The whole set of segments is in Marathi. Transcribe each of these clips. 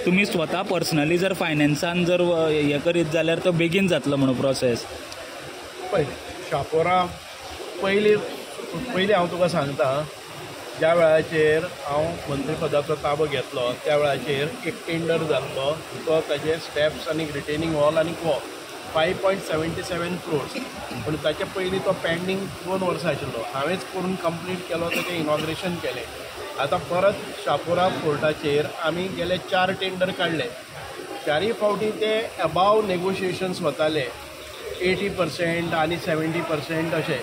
तुमी स्वता पर्सनली जर फायनान्सान जर हे करीत जाल्यार तो बेगीन जातलो म्हणून प्रोसेस. पळय शापोरा पयलीं हांव तुका सांगता, ज्या वेळाचेर हांव मंत्रीपदाचो ताबो घेतलो त्या वेळाचेर एक टेंडर जाल्लो, तो ताजे स्टेप्स आनी रिटेनिंग वॉल आनी वॉल 5.77 crores, पूण ताचे पयलीं तो पेंडींग 2 वर्सां आशिल्लो. हांवेंच करून कंप्लीट केलो, ताचें इनॉग्रेशन केलें. आतां परत शापोरा फोर्टाचेर आमी गेले 4 टेंडर काडले. 4 फावटी ते अबाव नेगोशिएशन्स वताले, 80% आनी 70% अशें.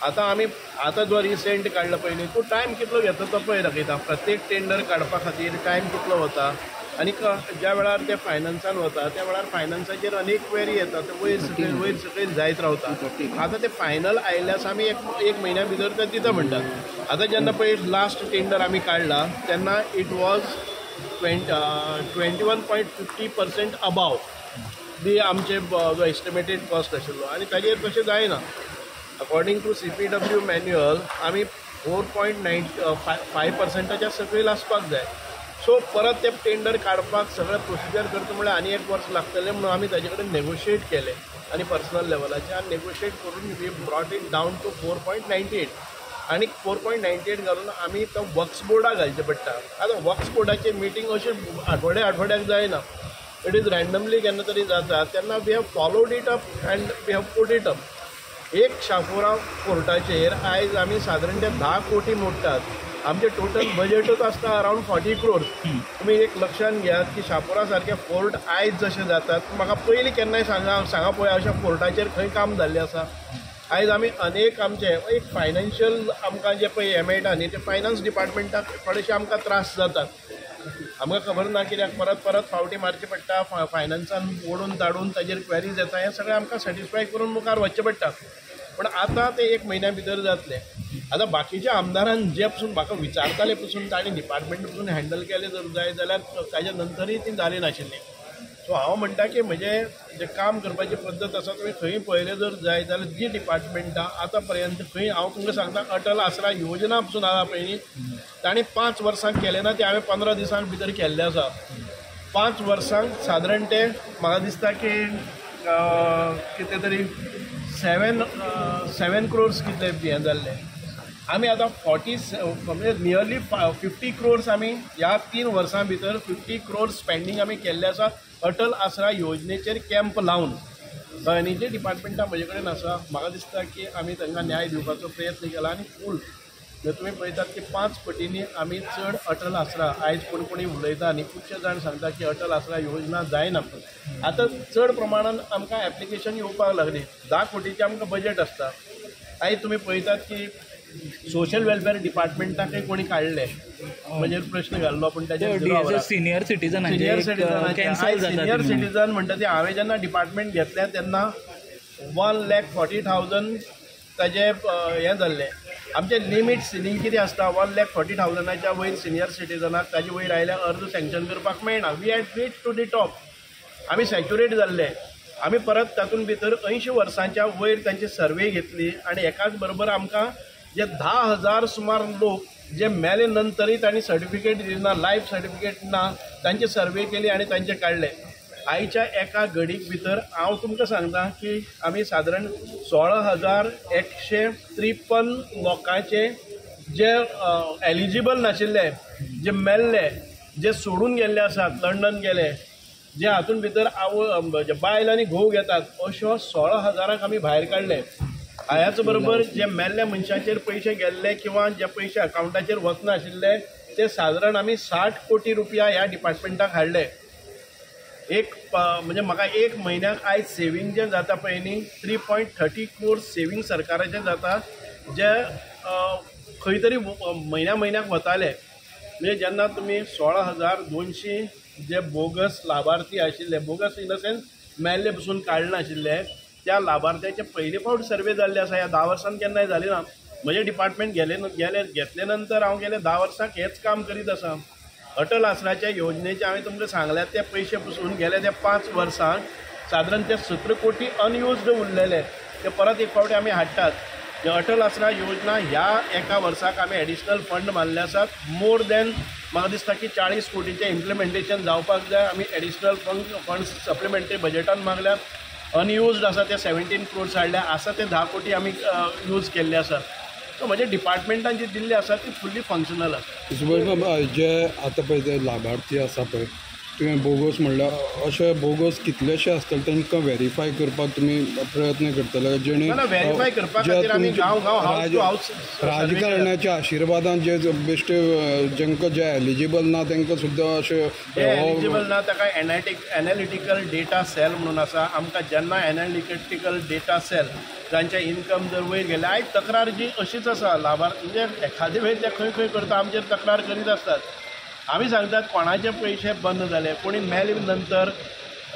आतां जो रिसेंट काडला पयलीं, तो टायम कितलो घेता तो पळय दाखयता. प्रत्येक टेंडर काडपा खातीर टायम कितलो वता, आनी ज्या वेळार ते फायनान्सान वता त्या वेळार फायनान्साचेर अनेक क्वेरी येता, ते वयर सकयल जायत रावता. आतां ते फायनल आयल्यास आमी एक म्हयन्या भितर ते दिता म्हणटात. आतां जेन्ना पळय लास्ट टेंडर आमी काडला तेन्ना इट वॉज 21.50% अबाव दी आमचे जो एस्टिमेटेड कॉस्ट आशिल्लो, आनी ताजेर तशें जायना. अकॉर्डिंग टू CPW मॅन्युअल आमी 4.95% सकयल आसपाक जाय. सो परत ते टेंडर काडपाक सगळें प्रोसिजर करता म्हळ्यार आनी 1 वर्स लागतलें, म्हणून आमी ताजे कडेन नेगोशिएट केलें आनी पर्सनल लेवलाचेर आनी नेगोशिएट करून we brought it down to 4.98. आनी 4.98 घालून आमी तो वक्स बोर्डाक घालचें पडटा. आतां वक्स बोर्डाची मिटींग अशी आठवड्याक जायना, इट इज रँडमली केन्ना तरी जाता. तेन्ना we have followed it up and we have put it up. एक शापोरा फोर्टाचेर आयज आमी सादारण ते 10 कोटी मोडटात. आमचे टोटल बजेटूच आसता अरावंड 40 crores. तुमी एक लक्षान घेयात की शापोरा सारके फोर्ट आयज जशे जातात, म्हाका पयलीं केन्नाय सांगा पळय अशा फोर्टाचेर खंय काम जाल्लें आसा. आयज आमी अनेक आमचे एक फायनान्शियल आमकां जे पळय हें मेळटा न्ही, ते फायनान्स डिपार्टमेंटाक थोडेशे आमकां त्रास जातात. आमकां खबर ना कित्याक परत फावटी मारचें पडटा, फायनान्सान ओडून ताडून ताजेर क्वेरीज येता, हें सगळें आमकां सॅटिस्फाय करून मुखार वचचें पडटा. पण आतां ते 1 म्हयन्या भितर जातलें. आतां बाकीच्या आमदारान जे पसून म्हाका विचारताले पसून तांणी डिपार्टमेंट पसून हँडल केलें जर जाय जाल्यार ताज्या नंतरय ती जाली नाशिल्ली. सो हांव म्हणटा की म्हजें जें काम करपाची पद्दत आसा तुवें खंय पळयलें जर जाय जाल्यार जी डिपार्टमेंटां आतां पर्यंत खंय, हांव तुमकां सांगता, अटल आसरा योजना पसून आसा पळय न्ही, तांणी 5 वर्सांक केलें ना, तें हांवें 15 दिसां भितर केल्लें आसा. 5 वर्सांक सादारण ते म्हाका दिसता की कितें तरी 7 crores कितले हें जाल्लें. आमी आतां 40 म्हणजे नियरली 50 crores आमी ह्या 3 वर्सां भितर 50 crores स्पेंडींग आमी केल्लें आसा अटल आसरा योजनेचेर कॅम्प लावन. आनी जे डिपार्टमेंटां म्हजे कडेन आसा, म्हाका दिसता की आमी तांकां न्याय दिवपाचो प्रयत्न केला आनी फूल जर तुमी पळयतात की 5 पटींनी आमी चड अटल आसरा आयज कोणी उलयता आनी खुबशे जाण सांगता की अटल आसरा योजना जायना. आतां चड प्रमाणान आमकां एप्लिकेशन येवपाक लागली. 10 कोटीचें आमकां बजेट आसता. आयज तुमी पळयतात की सोशल वेलफेअर डिपार्टमेंटाकय कोणी काडले, म्हणजे प्रश्न घाल्लो, पण ताचेर सिनियर सिटीजन म्हणटा ते हांवें जेन्ना डिपार्टमेंट घेतलें तेन्ना 1,40,000 ताजें हें जाल्लें. आमचें लिमीट सिलींग कितें आसता, 1,40,000च्या वयर सिनियर सिटीजनाक ताजे वयर आयल्यार अर्ज सँक्शन करपाक मेळना. We had reach to the top. आमी सॅच्युरेट जाल्ले. आमी परत तातूंत भितर 80 वर्सांच्या वयर तांची सर्वे घेतली आनी एकाच बरोबर आमकां जे 10,000 सुमार लोक जे मेले नंतरय तांणी सर्टिफिकेट दिना, लायफ सर्टिफिकेट ना, तांची सर्वे केली आनी तांचे काडले. आयच्या एका घडीक भितर हांव तुमकां सांगता की आमी सादारण 16,153 लोकांचे जे एलिजिबल नाशिल्ले, जे मेल्ले, जे सोडून गेल्ले आसात, लंडन गेले, जे हातूंत भितर बायल आनी घोव घेतात, अश्यो 16,000 आमी भायर काडले. ह्याच बरोबर जे मेल्ल्या मनशाचेर पयशे गेल्ले किंवा जे पयशे अकावंटाचेर वचना आशिल्ले ते सादारण आमी 60 कोटी रुपया ह्या डिपार्टमेंटाक हाडले. म्हणजे म्हाका 1 म्हयन्याक आयज सेवींग जें जाता पळय न्ही, 3.30 crores सेवींग सरकाराचें जाता, जे खंय तरी म्हयन्याक वताले. म्हणजे जेन्ना तुमी 16,200 जे बोगस लाभार्थी आशिल्ले, बोगस इन द सेन्स मेल्ले पसून काडले नाशिल्ले, त्या लाभार्थ्याचे पयले फावट सर्वे जाल्ले आसा. ह्या 10 वर्सांत केन्नाय जाली ना. म्हजें डिपार्टमेंट घेतले नंतर हांव गेले 10 वर्सांक हेंच काम करीत आसा. अटल आसराच्या योजनेचे हांवें तुमकां सांगल्यात ते पयशे पसून गेले ते 5 वर्सांक सादारण ते 17 कोटी अनयुज्ड उरलेले, ते परत एक फावटी आमी हाडटात. जे अटल आसरा योजना ह्या एका वर्साक आमी एडिशनल फंड मारले आसात. मोर दॅन म्हाका दिसता की 40 कोटीचें इम्प्लिमेंटेशन जावपाक जाय. आमी एडिशनल फंड्स सप्लिमेंटरी बजेटान मागल्यात. अनयुज्ड आसा ते 17 crores हाडल्या, आसा ते 10 कोटी आमी यूज केल्ले आसात. सो म्हणजे डिपार्टमेंटान जी दिल्ली आसा ती फुल्ली फंक्शनल आसा. जे आतां पळय ते लाभार्थी आसा पळय, तुवें बोगस म्हणल्यार अशे बोगस कितलेशे आसतले तांकां व्हेरीफाय करपाक तुमी प्रयत्न करतले जेणे व्हेरीफाय करपा खातीर आमी गांव हावस टू हावस राजकारण्याच्या आशिर्वादान जे बेश्टे जेंकां जे एलिजिबल ना तांकां सुद्दां अशे एलिजिबल ना ताका एनालिटिकल डेटा सेल म्हणून आसा. आमकां जेन्ना एनालिटिकल डेटा सेल जांचे इन्कम जर वयर गेले, आयज तक्रार जी अशीच आसा लाभार्थी म्हणजे एखादे वेळ ते खंय खंय करता आमचेर तक्रार करीत आसतात. आमी सांगतात कोणाचे पयशे बंद जाले, कोणी मेले नंतर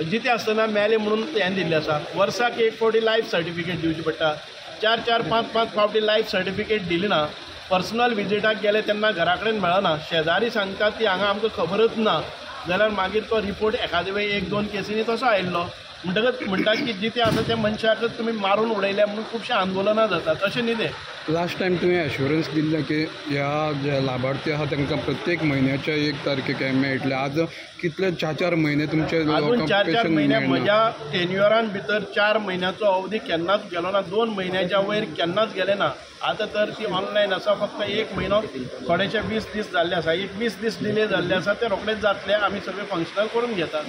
जिते आसतना मेले म्हणून हें दिल्लें आसा. वर्साक 1 फावटी लायफ सर्टिफिकेट दिवची पडटा. 4-4, 5-5 फावटी लायफ सर्टिफिकेट दिली ना. पर्सनल विजिटाक गेले तेन्ना घरा कडेन मेळना. शेजारी सांगतात ती हांगा आमकां खबरच ना जाल्यार मागीर तो रिपोर्ट एखादे वेळी 1-2 केसींनी तसो आयिल्लो म्हणटकच म्हणटात की जिते आसा त्या मनशाकच तुमी मारून उडयल्या म्हणून खुबशे आंदोलनां जातात. तशें न्ही तें. लास्ट टायम तुवें एश्युरन्स दिल्लें की ह्या जे लाभार्थी आहा तांकां प्रत्येक म्हयन्याच्या 1 तारखेक हें मेळटलें. आज कितले 4-4 म्हयने तुमचे अजून 4-4 म्हयने म्हज्या टेन्युअरान भितर 4 म्हयन्याचो अवधी केन्नाच गेलो ना. 2 म्हयन्याच्या वयर केन्नाच गेले ना. आतां तर ती ऑनलायन आसा. फक्त 1 म्हयनो थोडेशे 20 दीस जाल्ले आसा. एक 20 दीस डिले जाल्ले आसा ते रोखडेच जातले. आमी सगळे फंक्शनल करून घेतात.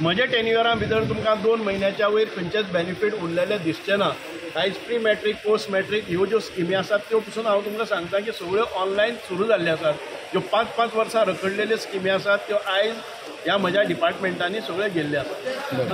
म्हज्या टेन्युअरा भितर तुमकां 2 म्हयन्याच्या वयर खंयचेच बेनिफीट उरलेले दिसचे ना. आयज प्री मॅट्रीक पोस्ट मॅट्रीक ह्यो ज्यो स्किमी आसात त्यो पसून हांव तुमकां सांगता की सगळ्यो ऑनलायन सुरू जाल्ले आसात. ज्यो 5-5 वर्सां रखडलेल्यो स्किमी आसात त्यो आयज ह्या म्हज्या डिपार्टमेंटांनी सगळ्यो गेल्ले आसात.